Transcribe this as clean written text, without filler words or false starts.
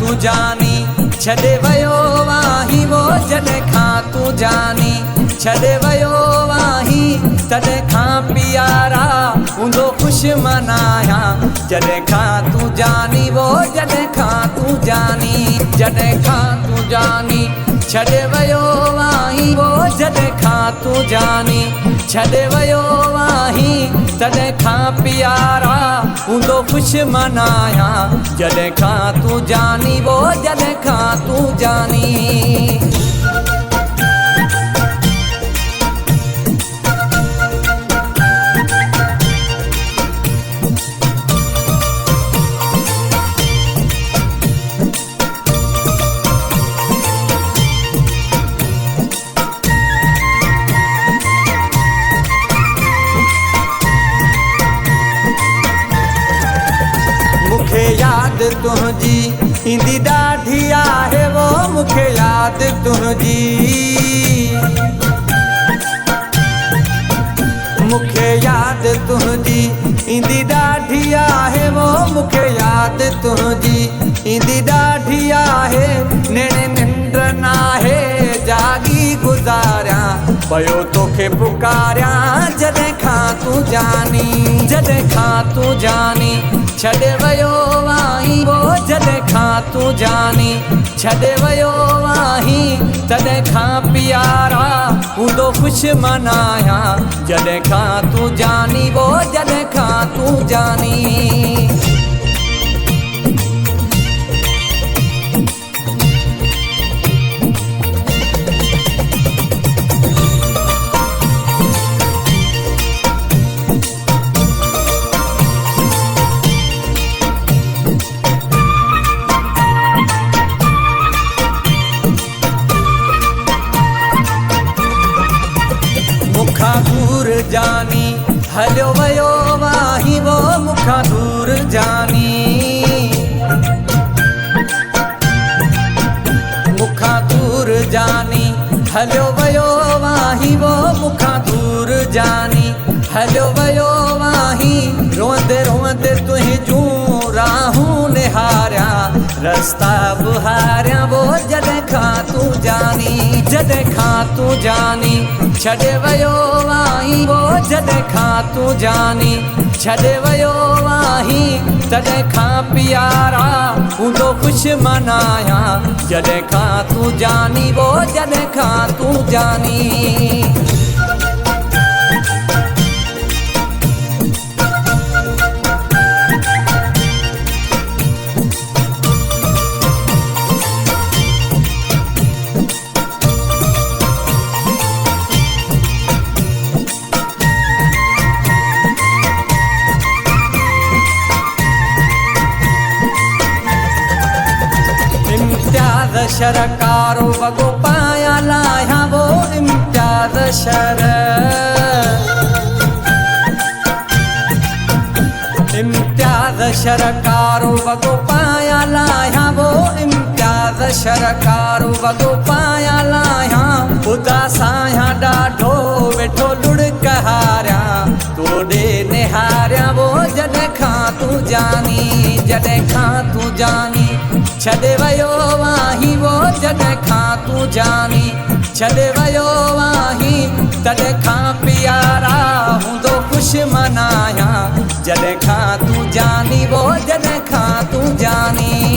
तू जानी छॾे वयो आहीं वो जॾहिं खां तू जानी छॾे वयो आहीं तॾहिं खां प्यारा हूंदो ख़ुशि मनाया जॾहिं खां तू जानी वो जॾहिं खां तू जानी जॾहिं खां तू जानी छॾे वयो आहीं वो जॾहिं खां तू जानी छॾे वयो आहीं तॾहिं खां प्यारा हूंदो ख़ुशि मनाया जॾहिं खां तू जानी वो जॾहिं खां तू जानी मूंखे यादि तुंहिंजी ईंदी ॾाढी आहे वो मूंखे यादि तुंहिंजी मूंखे यादि तुंहिंजी ईंदी ॾाढी आहे वो मूंखे यादि तुंहिंजी ईंदी ॾाढी आहे नेणे निंड नाहे जागी गुज़ारियां पयो तोखे पुकारियां जॾहिं खां तू जानी जॾहिं खां तू जानी छॾे वयो आहीं वो जॾहिं खां तू जानी छॾे वयो आहीं तॾहिं खां प्यारा हूंदो ख़ुशि मनाया जॾहिं खां तू जानी वो जॾहिं खां तू जानी मुखां दूर जानी हलियो वयो आहीं वो मुखां दूर जानी मुखां दूर जानी हलियो वयो आहीं वो मुखां दूर जानी हलियो वयो आहीं रोंदे रोंदे तुंहिंजूं राहूं निहारियां रस्ता बुहारियां वो जॾहिं खां तू जानी जॾहिं खां तू जानी छॾे वयो आहीं वो जॾहिं खां तू जानी छॾे वयो आहीं तॾहिं खां प्यारा हूंदो ख़ुशि मनाया जॾहिं खां तू जानी वो जॾहिं खां तू जानी इम्तियाज़ शरकारो वॻो पायां लाहियां वो इम्तियाज़ शर इम्तियाज़ शरकारो वॻो पायां लाहियां वो इम्तियाज़ शरकारो वॻो पायां लाहियां ख़ुदा सां ॾाढो वेठो लुड़क हारियां तोॾे निहारियां वो जॾहिं खां तू जानी जॾहिं खां तू जानी छॾे वयो आहीं वो जॾहिं खां तू जानी छॾे वयो आहीं तॾहिं खां प्यारा हूंदो ख़ुशि मनाया जॾहिं खां तू जानी वो जॾहिं खां तू जानी